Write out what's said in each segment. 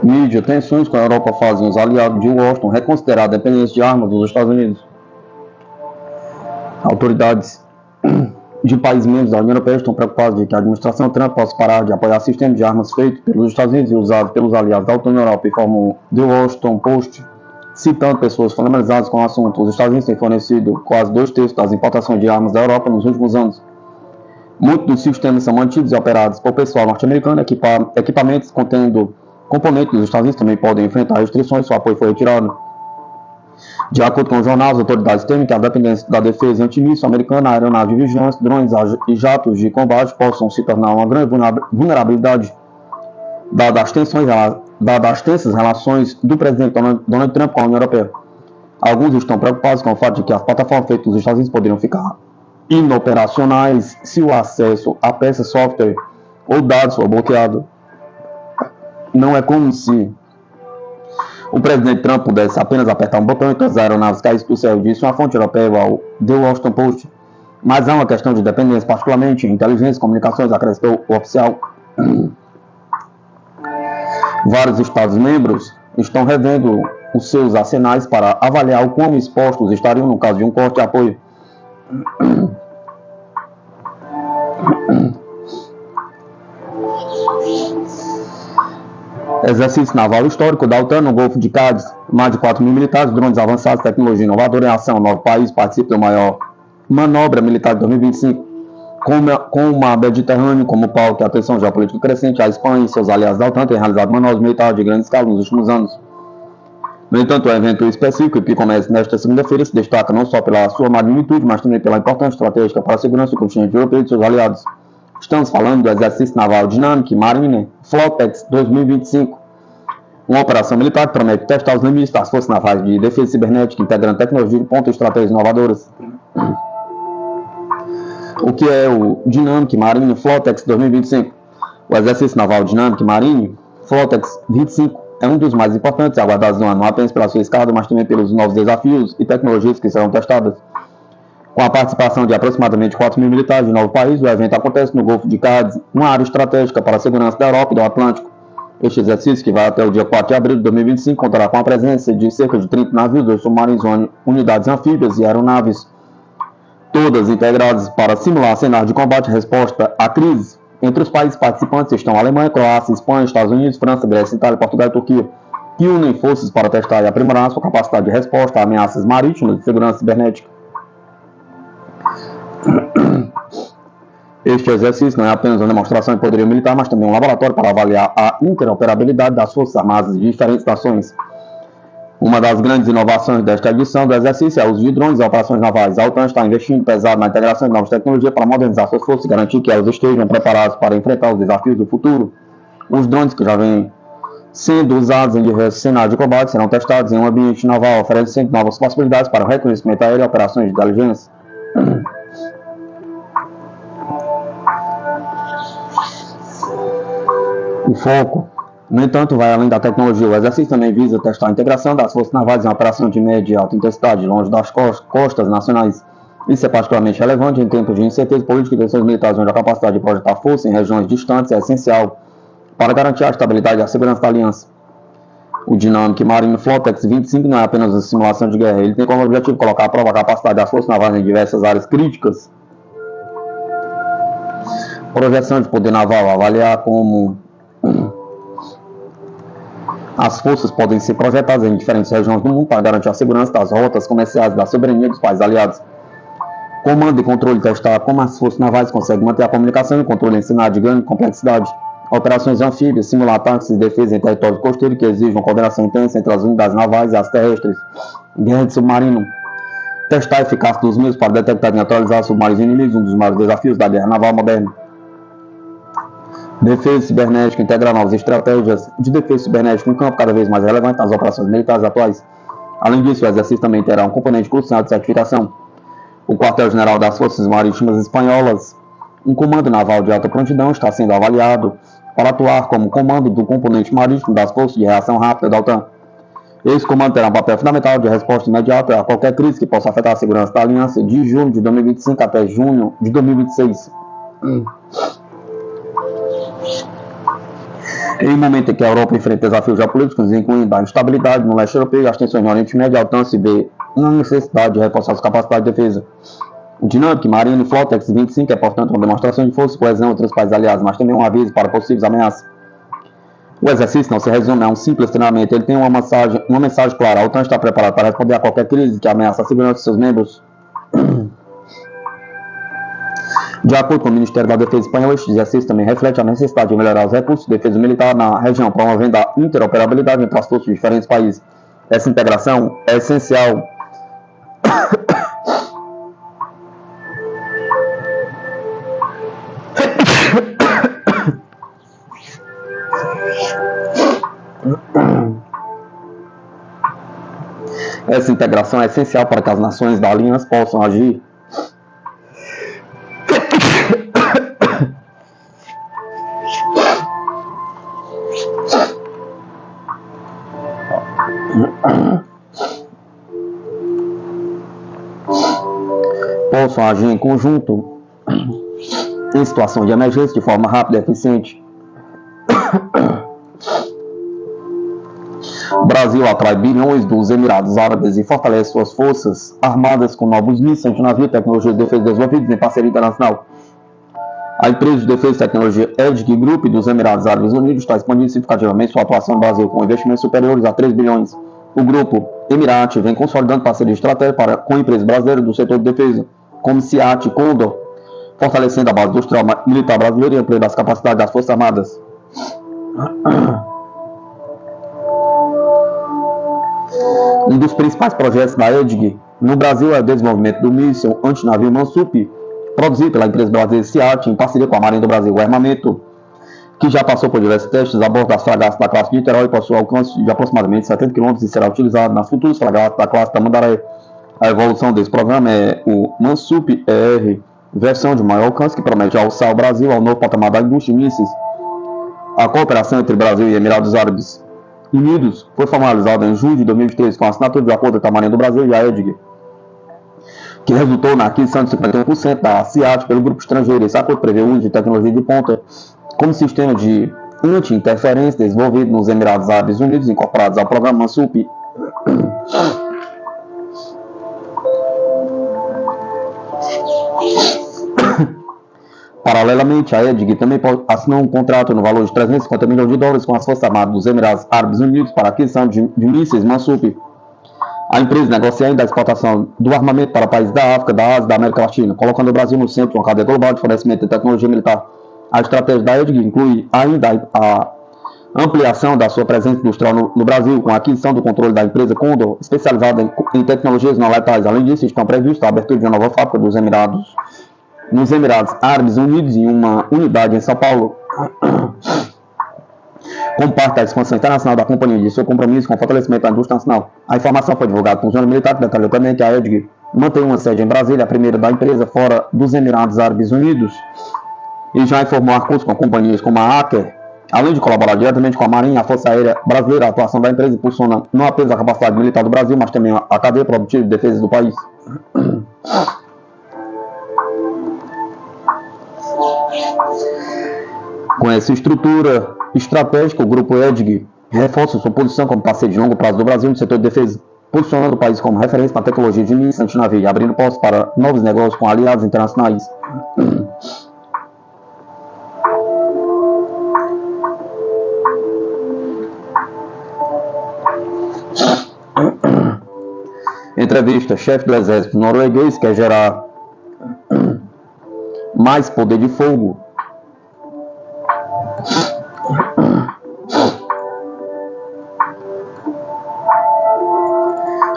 Mídia, tensões com a Europa fazem os aliados de Washington reconsiderar a dependência de armas dos Estados Unidos. Autoridades de países membros da União Europeia estão preocupadas de que a administração Trump possa parar de apoiar sistemas de armas feitos pelos Estados Unidos e usados pelos aliados da União Europeia, informou The Washington Post, citando pessoas familiarizadas com o assunto. Os Estados Unidos têm fornecido quase 2/3 das importações de armas da Europa nos últimos anos. Muitos dos sistemas são mantidos e operados por pessoal norte-americano. Equipamentos contendo componentes dos Estados Unidos também podem enfrentar restrições se o apoio for retirado. De acordo com o jornal, as autoridades temem que a dependência da defesa antimíssil americana, aeronave de vigilância, drones e jatos de combate possam se tornar uma grande vulnerabilidade, dadas as tensas relações do presidente Donald Trump com a União Europeia. Alguns estão preocupados com o fato de que as plataformas feitas nos Estados Unidos poderiam ficar inoperacionais se o acesso a peças, software ou dados for bloqueado. Não é como se o presidente Trump pudesse apenas apertar um botão e todas as aeronaves caíssem do céu, disse uma fonte europeia ao The Washington Post. Mas há uma questão de dependência, particularmente em inteligência e comunicações, acrescentou o oficial. Vários Estados-membros estão revendo os seus arsenais para avaliar o quão expostos estariam no caso de um corte de apoio. Exercício naval histórico da OTAN no Golfo de Cádiz. Mais de 4.000 militares, drones avançados, tecnologia inovadora em ação. 9 países participam da maior manobra militar de 2025. Com o mar Mediterrâneo como palco e a tensão geopolítica crescente, a Espanha e seus aliados da OTAN têm realizado manobras militares de grande escala nos últimos anos. No entanto, o evento específico que começa nesta segunda-feira se destaca não só pela sua magnitude, mas também pela importância estratégica para a segurança do continente europeu e de seus aliados. Estamos falando do Exercício Naval Dinâmico Marine Flotex 2025, uma operação militar que promete testar os limites das forças navais de defesa cibernética, integrando tecnologia de ponta e estratégias inovadoras. O que é o Dynamic Marine Flotex 2025? O Exercício Naval Dynamic Marine Flotex 25 é um dos mais importantes e aguardados no ano, não apenas pela sua escala, mas também pelos novos desafios e tecnologias que serão testadas. Com a participação de aproximadamente 4.000 militares de 9 países, o evento acontece no Golfo de Cádiz, uma área estratégica para a segurança da Europa e do Atlântico. Este exercício, que vai até o dia 4 de abril de 2025, contará com a presença de cerca de 30 navios, 2 submarinos, unidades anfíbias e aeronaves, todas integradas para simular cenários de combate e resposta à crise. Entre os países participantes estão a Alemanha, Croácia, Espanha, Estados Unidos, França, Grécia, Itália, Portugal e Turquia, que unem forças para testar e aprimorar sua capacidade de resposta a ameaças marítimas e segurança cibernética. Este exercício não é apenas uma demonstração de poderio militar, mas também um laboratório para avaliar a interoperabilidade das forças armadas de diferentes nações. Uma das grandes inovações desta edição do exercício é o uso de drones e operações navais. A OTAN está investindo pesado na integração de novas tecnologias para modernizar suas forças e garantir que elas estejam preparadas para enfrentar os desafios do futuro. Os drones que já vêm sendo usados em diversos cenários de combate serão testados em um ambiente naval, oferecendo novas possibilidades para o reconhecimento aéreo e operações de inteligência. O foco, no entanto, vai além da tecnologia. O exercício também visa testar a integração das forças navais em operações de média e alta intensidade, longe das costas nacionais. Isso é particularmente relevante em tempos de incerteza política e tensões militares, onde a capacidade de projetar força em regiões distantes é essencial para garantir a estabilidade e a segurança da aliança. O Dynamic Marine Flotex 25 não é apenas uma simulação de guerra, ele tem como objetivo colocar à prova a capacidade das forças navais em diversas áreas críticas. Projeção de poder naval, avaliar como As forças podem ser projetadas em diferentes regiões do mundo para garantir a segurança das rotas comerciais da soberania dos países aliados. Comando e controle testar como as forças navais conseguem manter a comunicação e controle em cenário de grande complexidade. Operações anfíbias, simular ataques de defesa em território costeiro que exigem uma coordenação intensa entre as unidades navais e as terrestres. Guerra de submarino. Testar a eficácia dos meios para detectar e neutralizar submarinos inimigos, um dos maiores desafios da guerra naval moderna. Defesa cibernética, integrar novas estratégias de defesa cibernética, um campo cada vez mais relevante nas operações militares atuais. Além disso, o exercício também terá um componente crucial de certificação. O quartel-general das Forças Marítimas Espanholas, um comando naval de alta prontidão, está sendo avaliado para atuar como comando do componente marítimo das forças de reação rápida da OTAN. Esse comando terá um papel fundamental de resposta imediata a qualquer crise que possa afetar a segurança da aliança de junho de 2025 até junho de 2026. Em um momento em que a Europa enfrenta desafios geopolíticos, incluindo a instabilidade no leste europeu e as tensões no Oriente Médio, a OTAN se vê uma necessidade de reforçar suas capacidades de defesa. O Dinâmico Marine Flotex 25 é, portanto, uma demonstração de força e coesão entre os países aliados, mas também um aviso para possíveis ameaças. O exercício não se resume a um simples treinamento, ele tem uma mensagem clara. A OTAN está preparada para responder a qualquer crise que ameaça a segurança de seus membros. De acordo com o Ministério da Defesa espanhol, este exercício também reflete a necessidade de melhorar os recursos de defesa militar na região, promovendo a interoperabilidade entre as forças de diferentes países. Essa integração é essencial para que as nações da aliança possam agir em conjunto em situação de emergência de forma rápida e eficiente. O Brasil atrai bilhões dos Emirados Árabes e fortalece suas forças armadas com novos mísseis, antinavio e tecnologia de defesa desenvolvidos em parceria internacional. A empresa de defesa e tecnologia EDG Group dos Emirados Árabes Unidos está expandindo significativamente sua atuação no Brasil com investimentos superiores a 3 bilhões. O grupo Emirati vem consolidando parceria estratégica com empresas brasileiras do setor de defesa, como SEAT e Condor, fortalecendo a base industrial militar brasileira e ampliando as capacidades das Forças Armadas. Um dos principais projetos da EDG no Brasil é o desenvolvimento do míssil antinavio Mansup, produzido pela empresa brasileira SEAT em parceria com a Marinha do Brasil. O armamento, que já passou por diversos testes a bordo das fragatas da classe Niterói, possui alcance de aproximadamente 70 km e será utilizado nas futuras fragatas da classe Tamandaré. A evolução desse programa é o Mansup ER, versão de maior alcance que promete alçar o Brasil ao novo patamar da indústria de mísseis. A cooperação entre Brasil e Emirados Árabes Unidos foi formalizada em julho de 2013 com a assinatura de acordo entre a Marinha do Brasil e a EDG, que resultou na aquisição de 51% da SEAT pelo grupo estrangeiro. Esse acordo prevê o uso de tecnologia de ponta como sistema de anti-interferência desenvolvido nos Emirados Árabes Unidos, incorporados ao programa Mansup. Paralelamente, a EDG também assinou um contrato no valor de 350 milhões de dólares com as Forças Armadas dos Emirados Árabes Unidos para a aquisição de mísseis Mansup. A empresa negocia ainda a exportação do armamento para países da África, da Ásia e da América Latina, colocando o Brasil no centro de uma cadeia global de fornecimento de tecnologia militar. A estratégia da EDG inclui ainda a ampliação da sua presença industrial no Brasil, com a aquisição do controle da empresa Condor, especializada em tecnologias não letais. Além disso, estão previstos a abertura de uma nova fábrica nos Emirados Árabes Unidos e uma unidade em São Paulo. Como parte da expansão internacional da companhia de seu compromisso com o fortalecimento da indústria nacional. A informação foi divulgada por um jornal militar que detalhou também que a EDG mantém uma sede em Brasília, a primeira da empresa fora dos Emirados Árabes Unidos, e já informou acordos com companhias como a Aker, além de colaborar diretamente com a Marinha e a Força Aérea Brasileira. A atuação da empresa impulsiona não apenas a capacidade militar do Brasil, mas também a cadeia produtiva de defesa do país. Com essa estrutura estratégica, o grupo EDG reforça sua posição como parceiro de longo prazo do Brasil no setor de defesa, posicionando o país como referência para a tecnologia de mísseis antinavio e abrindo portas para novos negócios com aliados internacionais. entrevista, chefe do exército norueguês quer gerar mais poder de fogo.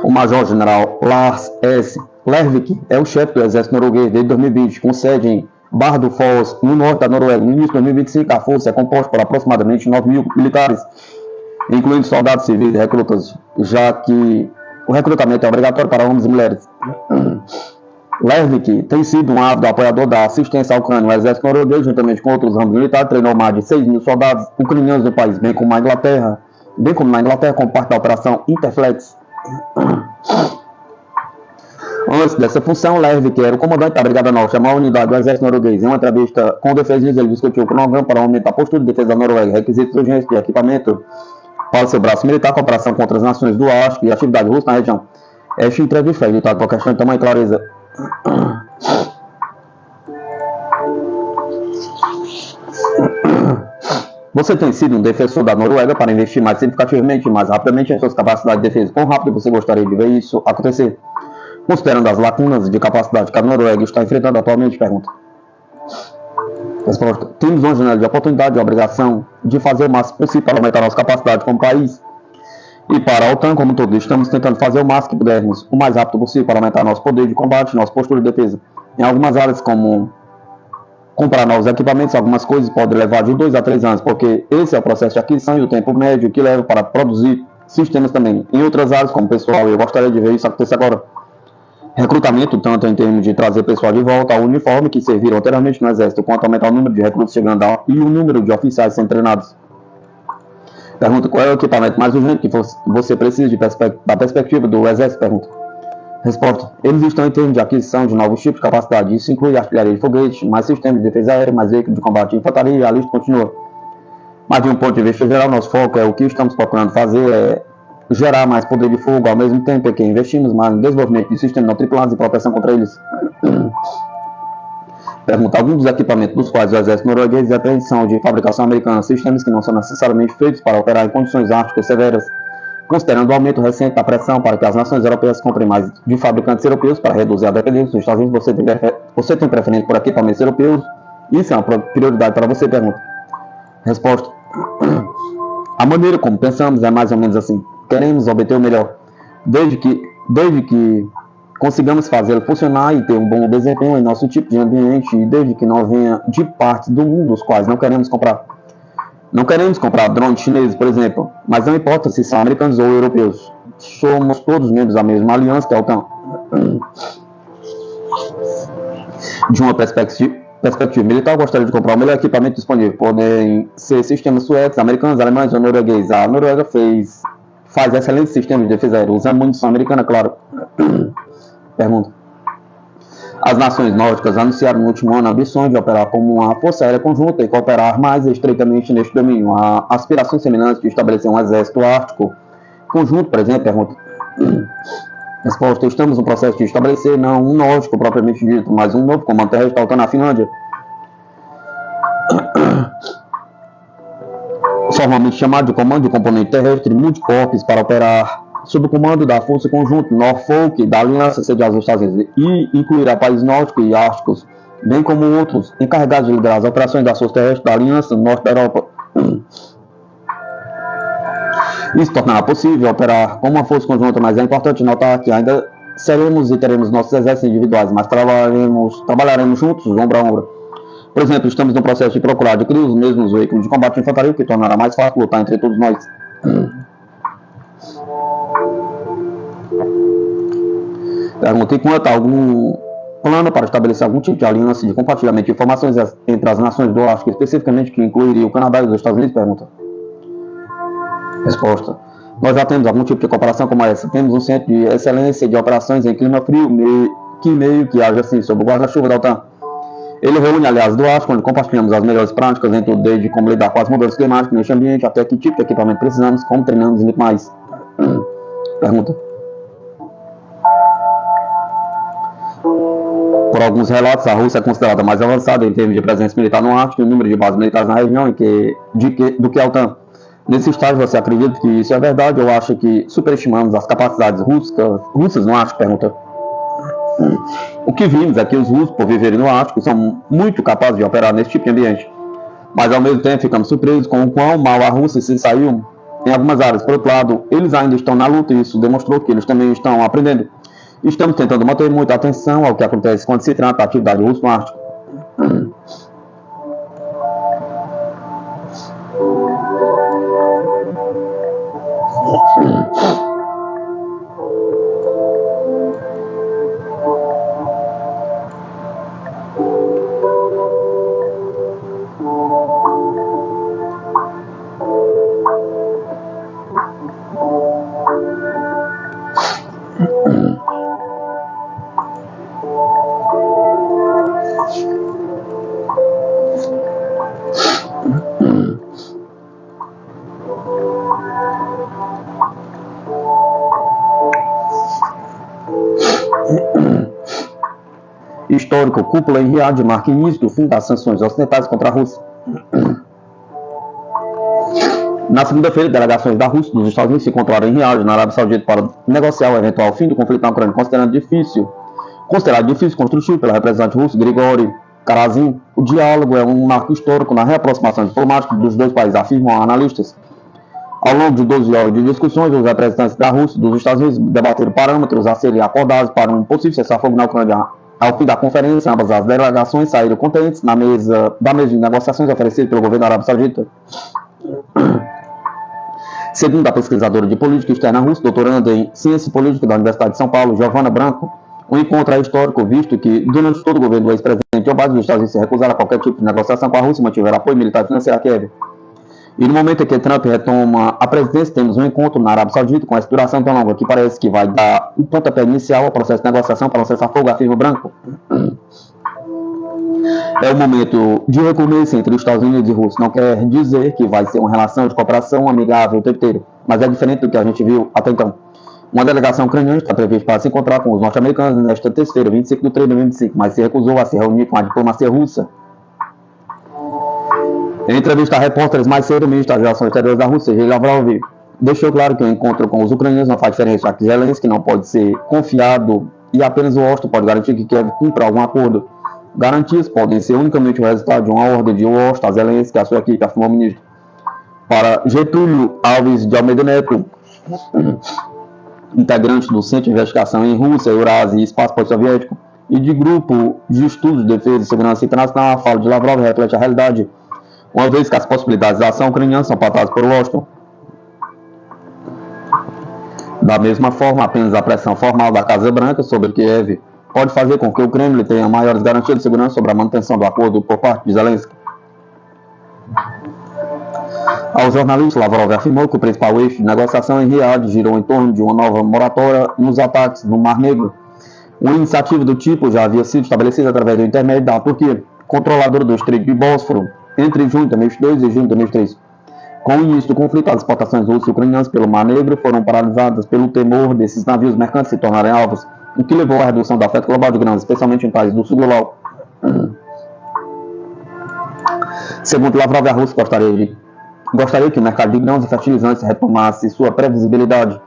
O major-general Lars S. Lervik é o chefe do exército norueguês desde 2020, com sede em Bardufoss, no norte da Noruega. No início de 2025, a força é composta por aproximadamente 9 mil militares, incluindo soldados civis e recrutas, já que o recrutamento é obrigatório para homens e mulheres. Lervik tem sido um ávido apoiador da assistência à Ucrânia. O exército norueguês, juntamente com outros ramos militares, treinou mais de 6 mil soldados ucranianos no país, bem como na Inglaterra, como parte da Operação Interflex. Antes dessa função, Lervik era o comandante da Brigada Norte, a maior unidade do exército norueguês. Em uma entrevista com o defensores, ele discutiu o cronograma para aumentar a postura de defesa da Noruega, requisitos urgentes de equipamento para seu braço militar, cooperação contra as nações do Ártico e atividade russa na região. Esta entrevista foi editada por questão de tamanho e clareza. Você tem sido um defensor da Noruega para investir mais significativamente e mais rapidamente em suas capacidades de defesa. Quão rápido você gostaria de ver isso acontecer? Considerando as lacunas de capacidade que a Noruega está enfrentando atualmente, pergunta. Resposta. Temos uma janela de oportunidade e obrigação de fazer o máximo possível para aumentar nossa capacidade como país. E para a OTAN, como todos, estamos tentando fazer o máximo que pudermos, o mais rápido possível para aumentar nosso poder de combate, nossa postura de defesa. Em algumas áreas, como comprar novos equipamentos, algumas coisas podem levar de 2 a 3 anos, porque esse é o processo de aquisição e o tempo médio que leva para produzir sistemas também. Em outras áreas, como pessoal, eu gostaria de ver isso acontecer agora. Recrutamento, tanto em termos de trazer pessoal de volta ao uniforme que serviram anteriormente no exército, quanto aumentar o número de recrutas chegando e o número de oficiais sendo treinados. Pergunta, qual é o equipamento mais urgente que você precisa da perspectiva do exército? Pergunta. Resposta, eles estão em termos de aquisição de novos tipos de capacidade. Isso inclui artilharia de foguete, mais sistemas de defesa aérea, mais veículos de combate e infantaria, e a lista continua. Mas de um ponto de vista geral, nosso foco é o que estamos procurando fazer é gerar mais poder de fogo, ao mesmo tempo que investimos mais no desenvolvimento de sistemas não tripulados e proteção contra eles. Pergunta, alguns dos equipamentos dos quais o exército norueguês é a tradição de fabricação americana, sistemas que não são necessariamente feitos para operar em condições árticas severas, considerando o aumento recente da pressão para que as nações europeias comprem mais de fabricantes europeus para reduzir a dependência dos Estados Unidos. Você tem preferência por equipamentos europeus? Isso é uma prioridade para você? Pergunta. Resposta. A maneira como pensamos é mais ou menos assim. Queremos obter o melhor, desde que consigamos fazê-lo funcionar e ter um bom desempenho em nosso tipo de ambiente, e desde que não venha de partes do mundo dos quais não queremos comprar. Não queremos comprar drones chineses, por exemplo, mas não importa se são americanos ou europeus. Somos todos membros da mesma aliança que é a OTAN. De uma perspectiva militar, eu gostaria de comprar o melhor equipamento disponível. Podem ser sistemas suecos, americanos, alemães ou noruegueses. A Noruega faz excelentes sistemas de defesa aérea, usando munição americana, claro. Pergunta. As nações nórdicas anunciaram no último ano ambições de operar como uma força aérea conjunta e cooperar mais estreitamente neste domínio. Há aspirações semelhantes de estabelecer um exército ártico conjunto, por exemplo? Pergunta. Resposta. Estamos no processo de estabelecer não um nórdico propriamente dito, mas um novo comando terrestre faltando na Finlândia. Formalmente chamado de Comando de Componente Terrestre Multicorps, para operar sob o comando da Força Conjunta Norfolk da Aliança sediada nos Estados Unidos, e incluirá países nórdicos e árticos, bem como outros encarregados de liderar as operações das forças terrestres da Aliança no norte da Europa. Isso tornará possível operar como uma força conjunta, mas é importante notar que ainda seremos e teremos nossos exércitos individuais, mas trabalharemos juntos, ombro a ombro. Por exemplo, estamos no processo de procurar adquirir os mesmos veículos de combate e infantaria, o que tornará mais fácil lutar entre todos nós. Perguntei quanto a algum plano para estabelecer algum tipo de aliança de compartilhamento de informações entre as nações do Ártico, especificamente que incluiria o Canadá e os Estados Unidos? Pergunta. Resposta. Nós já temos algum tipo de cooperação como essa. Temos um centro de excelência de operações em clima frio, meio que age assim, sob o guarda-chuva da OTAN. Ele reúne aliados do Ártico, onde compartilhamos as melhores práticas em tudo, desde como lidar com as mudanças climáticas neste ambiente, até que tipo de equipamento precisamos, como treinamos e muito mais. Pergunta. Por alguns relatos, a Rússia é considerada mais avançada em termos de presença militar no Ártico e o número de bases militares na região do que a OTAN. Nesse estágio, você acredita que isso é verdade ou acha que superestimamos as capacidades russas no Ártico? Pergunta. O que vimos é que os russos, por viverem no Ártico, são muito capazes de operar nesse tipo de ambiente. Mas ao mesmo tempo ficamos surpresos com o quão mal a Rússia se saiu em algumas áreas. Por outro lado, eles ainda estão na luta e isso demonstrou que eles também estão aprendendo. Estamos tentando manter muita atenção ao que acontece quando se trata da atividade russa no Ártico. Histórico, cúpula em Riad marca início do fim das sanções ocidentais contra a Rússia. Na segunda-feira, delegações da Rússia e dos Estados Unidos se encontraram em Riad, na Arábia Saudita, para negociar o eventual fim do conflito na Ucrânia, considerado difícil e construtivo pelo representante russo Grigori Karazin. O diálogo é um marco histórico na reaproximação diplomática dos dois países, afirmam analistas. Ao longo de 12 horas de discussões, os representantes da Rússia e dos Estados Unidos debateram parâmetros a serem acordados para um possível cessar-fogo na Ucrânia. Ao fim da conferência, ambas as delegações saíram contentes da mesa de negociações oferecida pelo governo da Arábia Saudita. Segundo a pesquisadora de política externa russa, doutoranda em ciência política da Universidade de São Paulo, Giovanna Branco, o encontro é histórico, visto que, durante todo o governo do ex-presidente Joe Biden, os Estados Unidos se recusaram a qualquer tipo de negociação com a Rússia e mantiveram apoio militar e financeiro a Kiev. E no momento em que Trump retoma a presidência, temos um encontro na Arábia Saudita com essa duração tão longa que parece que vai dar o pontapé inicial ao processo de negociação para um cessar-fogo, afirma Branco. É um momento de recomeço entre os Estados Unidos e Rússia. Não quer dizer que vai ser uma relação de cooperação amigável o tempo inteiro, mas é diferente do que a gente viu até então. Uma delegação ucraniana está prevista para se encontrar com os norte-americanos nesta terça-feira, 25 de 3 de 2025, mas se recusou a se reunir com a diplomacia russa. Em entrevista a repórteres mais cedo, o ministro das Relações Exteriores da Rússia, Sergei Lavrov, deixou claro que o encontro com os ucranianos não faz diferença, já que Zelensky não pode ser confiado e apenas o Washington pode garantir que Kiev cumpra algum acordo. Garantias podem ser unicamente o resultado de uma ordem de Washington a Zelensky, a sua equipe, afirmou o ministro. Para Getúlio Alves de Almeida Neto, integrante do Centro de Investigação em Rússia, Eurásia e Espaço Pós-Soviético, e de Grupo de Estudos de Defesa e Segurança Internacional, a fala de Lavrov reflete a realidade, uma vez que as possibilidades da ação ucraniana são pautadas por Washington. Da mesma forma, apenas a pressão formal da Casa Branca sobre Kiev pode fazer com que o Kremlin tenha maiores garantias de segurança sobre a manutenção do acordo por parte de Zelensky. Ao jornalista, Lavrov afirmou que o principal eixo de negociação em Riad girou em torno de uma nova moratória nos ataques no Mar Negro. Uma iniciativa do tipo já havia sido estabelecida através do intermédio da Turquia, controladora do Estreito de Bósforo, entre junho de 2022 e junho de 2023. Com o início do conflito, as exportações russas e ucranianas pelo Mar Negro foram paralisadas pelo temor desses navios mercantes se tornarem alvos, o que levou à redução da oferta global de grãos, especialmente em países do sul global. Segundo Lavrov, a Rússia gostaria que o mercado de grãos e fertilizantes retomasse sua previsibilidade,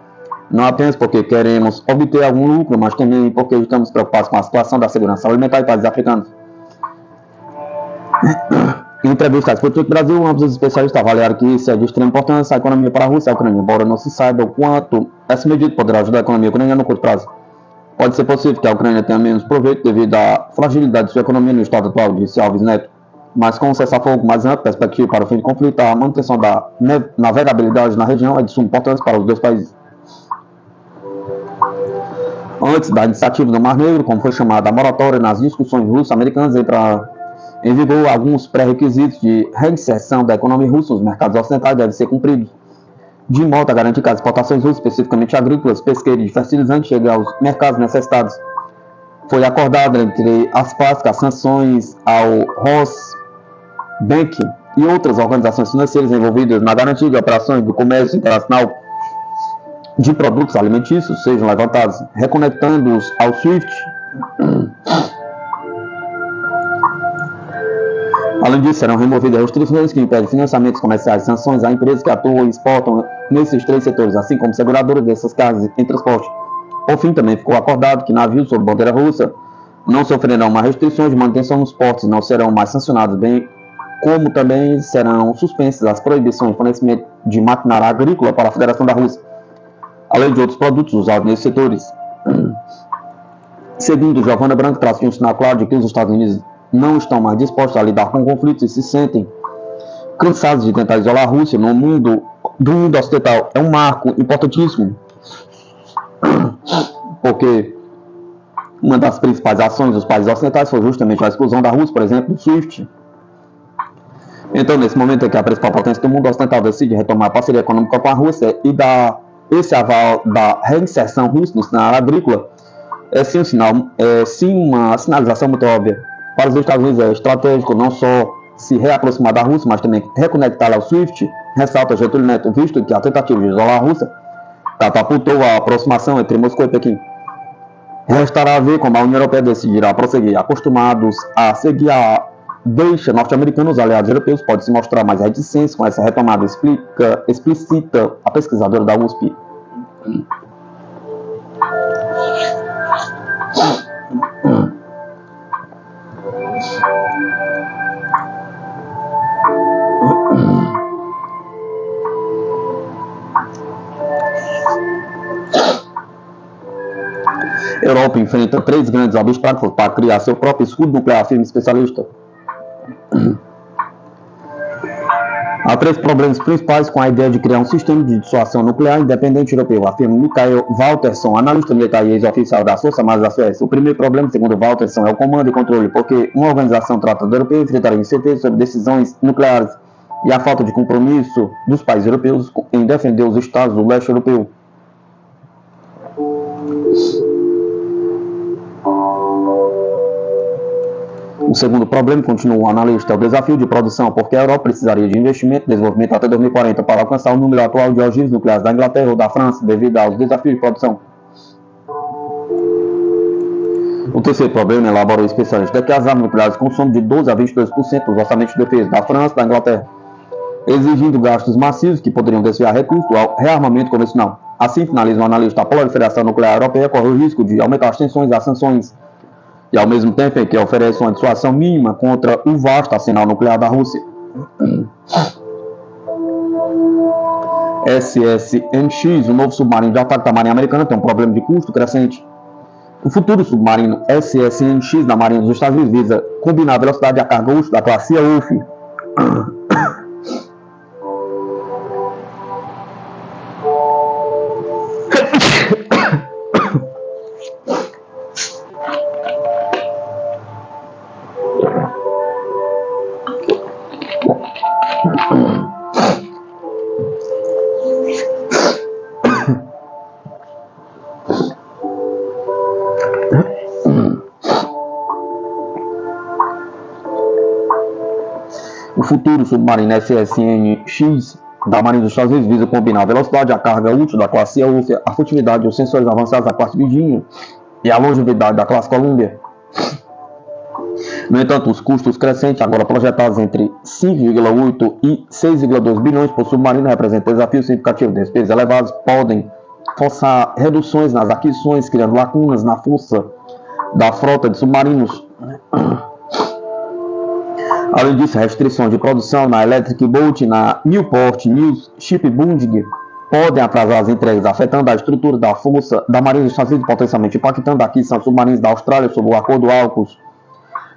não apenas porque queremos obter algum lucro, mas também porque estamos preocupados com a situação da segurança alimentar em países africanos. Em entrevista à Sputnik Brasil, ambos os especialistas avaliaram que isso é de extrema importância à economia para a Rússia e a Ucrânia, embora não se saiba o quanto essa medida poderá ajudar a economia ucraniana no curto prazo. Pode ser possível que a Ucrânia tenha menos proveito devido à fragilidade de sua economia no estado atual, disse Alves Neto. Mas com um cessar-fogo mais amplo, perspectiva para o fim do conflito, a manutenção da navegabilidade na região é de suma importância para os dois países. Antes da iniciativa do Mar Negro, como foi chamada a moratória nas discussões russo-americanas, entra em vigor alguns pré-requisitos de reinserção da economia russa nos mercados ocidentais devem ser cumpridos, de modo a garantir que as exportações russas, especificamente agrícolas, pesqueiras e fertilizantes, cheguem aos mercados necessitados. Foi acordado entre as partes que as sanções ao Rosbank e outras organizações financeiras envolvidas na garantia de operações do comércio internacional de produtos alimentícios sejam levantados, reconectando-os ao SWIFT. Além disso, serão removidas restrições que impedem financiamentos comerciais e sanções a empresas que atuam e exportam nesses 3 setores, assim como seguradoras dessas casas em transporte. Por fim, também ficou acordado que navios sob bandeira russa não sofrerão mais restrições de manutenção nos portos e não serão mais sancionados, bem como também serão suspensas as proibições de fornecimento de maquinária agrícola para a Federação da Rússia, além de outros produtos usados nesses setores. Segundo Giovanna Branco, trata-se de um sinal claro de que os Estados Unidos não estão mais dispostos a lidar com conflitos e se sentem cansados de tentar isolar a Rússia do mundo ocidental. É um marco importantíssimo, porque uma das principais ações dos países ocidentais foi justamente a exclusão da Rússia, por exemplo, do SWIFT. Então, nesse momento em que a principal potência do mundo ocidental decide retomar a parceria econômica com a Rússia e dar esse aval da reinserção russa no cenário agrícola, é sim um sinal, uma sinalização muito óbvia. Para os Estados Unidos é estratégico não só se reaproximar da Rússia, mas também reconectá-la ao SWIFT, ressalta Getúlio Neto, visto que a tentativa de isolar a Rússia catapultou a aproximação entre Moscou e Pequim. Restará ver como a União Europeia decidirá prosseguir. Acostumados a seguir a deixa norte-americana, os aliados europeus podem se mostrar mais reticentes com essa retomada, explicita a pesquisadora da USP. Europa enfrenta 3 grandes obstáculos para criar seu próprio escudo nuclear, afirma especialista. Há 3 problemas principais com a ideia de criar um sistema de dissuasão nuclear independente europeu, afirma Mikael Waltersson, analista militar e ex-oficial das Forças Armadas da Suécia. O primeiro problema, segundo Waltersson, é o comando e controle, porque uma organização tratando europeu enfrentaria incerteza sobre decisões nucleares e a falta de compromisso dos países europeus em defender os estados do leste europeu. O segundo problema, continua o analista, é o desafio de produção, porque a Europa precisaria de investimento e desenvolvimento até 2040 para alcançar o número atual de ogivas nucleares da Inglaterra ou da França, devido aos desafios de produção. O terceiro problema, elabora o especialista, é que as armas nucleares consomem de 12 a 22% dos orçamentos de defesa da França e da Inglaterra, exigindo gastos massivos que poderiam desviar recursos ao rearmamento convencional. Assim, finaliza o analista, a proliferação nuclear europeia corre o risco de aumentar as tensões e as sanções, e ao mesmo tempo em que oferece uma dissuasão mínima contra o vasto arsenal nuclear da Rússia. SSNX, o novo submarino de ataque da Marinha Americana, tem um problema de custo crescente. O futuro submarino SSNX da Marinha dos Estados Unidos visa combinar a velocidade e a carga útil da classe Wolf. O futuro submarino SSNX da Marinha dos Estados Unidos visa combinar a velocidade, a carga útil da classe Wolf, a furtividade e os sensores avançados da classe Virginia e a longevidade da classe Columbia. No entanto, os custos crescentes, agora projetados entre 5,8 e 6,2 bilhões por submarino, representam desafios significativos. Despesas elevadas podem forçar reduções nas aquisições, criando lacunas na força da frota de submarinos. Além disso, restrições de produção na Electric Boat, na Newport News Shipbuilding podem atrasar as entregas, afetando a estrutura da força da Marinha dos Estados Unidos, potencialmente impactando a aquisição de submarinos da Austrália sob o Acordo AUKUS.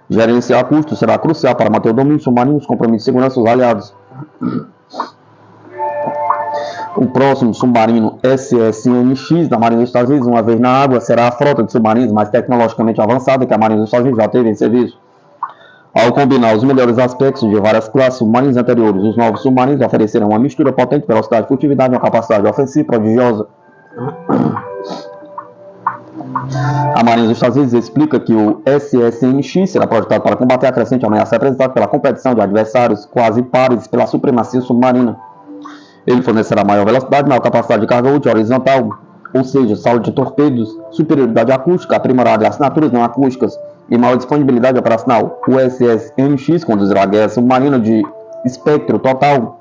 Gerenciar custos será crucial para manter o domínio dos submarinos, compromisso de segurança dos aliados. O próximo submarino SSNX da Marinha dos Estados Unidos, uma vez na água, será a frota de submarinos mais tecnologicamente avançada que a Marinha dos Estados Unidos já teve em serviço. Ao combinar os melhores aspectos de várias classes submarinas anteriores, os novos submarinos oferecerão uma mistura potente de velocidade, furtividade e uma capacidade ofensiva prodigiosa. A Marinha dos Estados Unidos explica que o SSNX será projetado para combater a crescente ameaça representada pela competição de adversários quase pares pela supremacia submarina. Ele fornecerá maior velocidade, maior capacidade de carga útil horizontal, ou seja, saldo de torpedos, superioridade acústica, aprimorada e assinaturas não acústicas, e maior disponibilidade operacional. O USS-MX conduzirá a guerra submarina de espectro total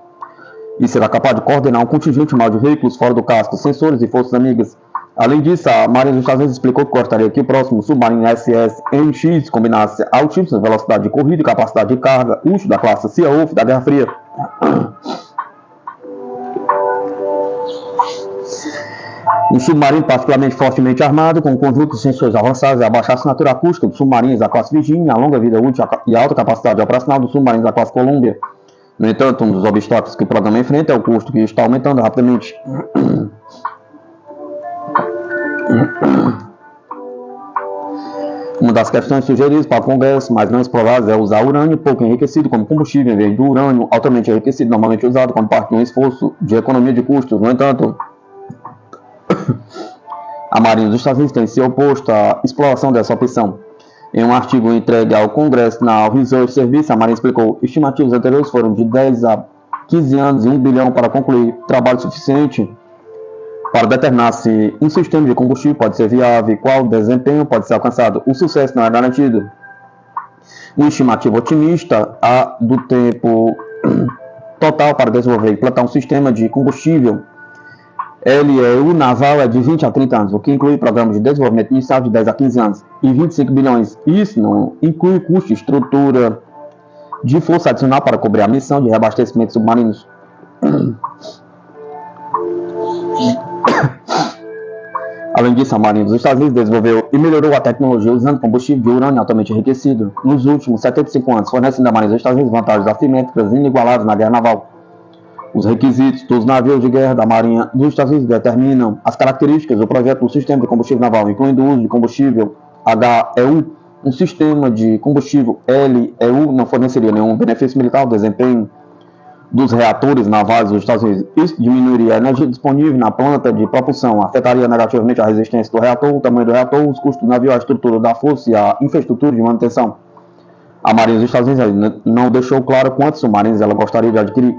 e será capaz de coordenar um contingente maior de veículos fora do casco, sensores e forças amigas. Além disso, a Marinha dos Estados Unidos explicou que gostaria que o próximo submarino USS-MX combinasse altíssima velocidade de corrida e capacidade de carga, útil da classe Sea-Wolf da Guerra Fria. Um submarino particularmente fortemente armado, com um conjunto de sensores avançados e a baixa assinatura acústica dos submarinos da classe Virginia, a longa vida útil e a alta capacidade operacional dos submarinos da classe Columbia. No entanto, um dos obstáculos que o programa enfrenta é o custo, que está aumentando rapidamente. Uma das questões sugeridas para o Congresso, mas não exploradas, é usar urânio pouco enriquecido como combustível em vez do urânio altamente enriquecido, normalmente usado como parte de um esforço de economia de custos. No entanto, a Marinha dos Estados Unidos tem se oposto à exploração dessa opção. Em um artigo entregue ao Congresso na Research Service, a Marinha explicou que estimativas anteriores foram de 10 a 15 anos e 1 bilhão para concluir trabalho suficiente para determinar se um sistema de combustível pode ser viável e qual desempenho pode ser alcançado. O sucesso não é garantido. Uma estimativa otimista do tempo total para desenvolver e implantar um sistema de combustível LEU naval é de 20 a 30 anos, o que inclui programas de desenvolvimento inicial de 10 a 15 anos e 25 bilhões. Isso não inclui custo de estrutura de força adicional para cobrir a missão de reabastecimento de submarinos. Além disso, a Marinha dos Estados Unidos desenvolveu e melhorou a tecnologia usando combustível de urânio altamente enriquecido nos últimos 75 anos, fornecendo à Marinha dos Estados Unidos vantagens assimétricas inigualadas na guerra naval. Os requisitos dos navios de guerra da Marinha dos Estados Unidos determinam as características do projeto do sistema de combustível naval, incluindo o uso de combustível HEU. Um sistema de combustível LEU não forneceria nenhum benefício militar ao desempenho dos reatores navais dos Estados Unidos. Isso diminuiria a energia disponível na planta de propulsão, afetaria negativamente a resistência do reator, o tamanho do reator, os custos do navio, a estrutura da força e a infraestrutura de manutenção. A Marinha dos Estados Unidos ainda não deixou claro quantos submarinos ela gostaria de adquirir.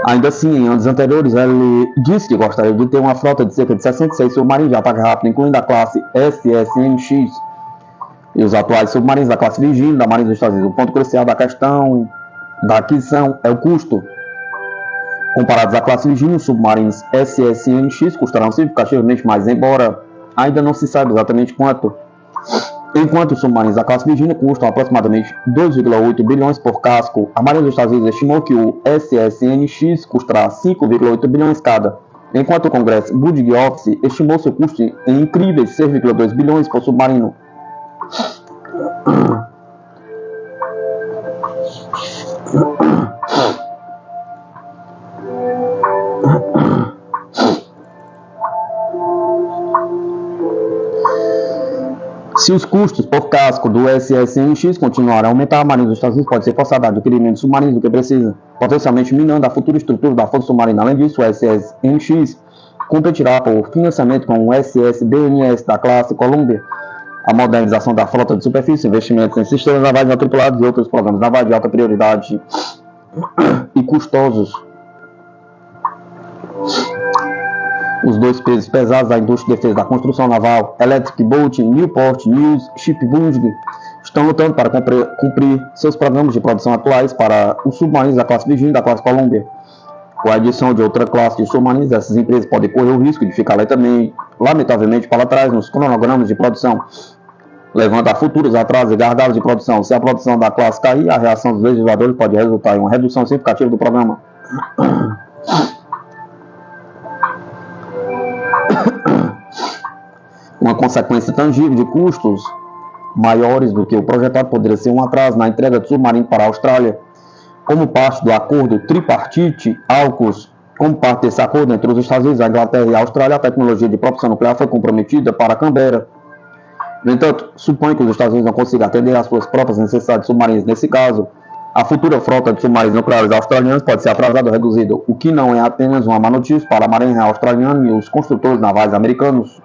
Ainda assim, em anos anteriores, ele disse que gostaria de ter uma frota de cerca de 66 submarinos de ataque rápido, incluindo a classe SSNX e os atuais submarinos da classe Virginia da Marinha dos Estados Unidos. O ponto crucial da questão da aquisição é o custo. Comparados à classe Virginia, os submarinos SSNX custarão significativamente mais, embora ainda não se saiba exatamente quanto. Enquanto os submarinos da classe Virginia custam aproximadamente 2,8 bilhões por casco, a Marinha dos Estados Unidos estimou que o SSNX custará 5,8 bilhões cada, enquanto o Congresso Budget Office estimou seu custo em incríveis 6,2 bilhões por submarino. Se os custos por casco do SSNX continuarem a aumentar, a Marinha dos Estados Unidos pode ser forçada a adquirir menos submarinos do que precisa, potencialmente minando a futura estrutura da força submarina. Além disso, o SSNX competirá por financiamento com o SSBNS da classe Columbia, a modernização da frota de superfície, investimentos em sistemas navais não tripulados e outros programas navais de alta prioridade e custosos. Os dois pesos pesados da indústria de defesa da construção naval, Electric Boat, Newport News, Shipbuilding, estão lutando para cumprir seus programas de produção atuais para os submarinos da classe Virginia e da classe Columbia. Com a adição de outra classe de submarinos, essas empresas podem correr o risco de ficar lamentavelmente para trás nos cronogramas de produção, levando a futuros atrasos e gargalos de produção. Se a produção da classe cair, a reação dos legisladores pode resultar em uma redução significativa do programa. Uma consequência tangível de custos maiores do que o projetado poderia ser um atraso na entrega de submarino para a Austrália. Como parte do acordo tripartite AUKUS, como parte desse acordo entre os Estados Unidos, a Inglaterra e a Austrália, a tecnologia de propulsão nuclear foi comprometida para Canberra. No entanto, supõe que os Estados Unidos não consigam atender às suas próprias necessidades submarinas. Nesse caso, a futura frota de submarinos nucleares australianos pode ser atrasada ou reduzida, o que não é apenas uma má notícia para a Marinha Australiana e os construtores navais americanos.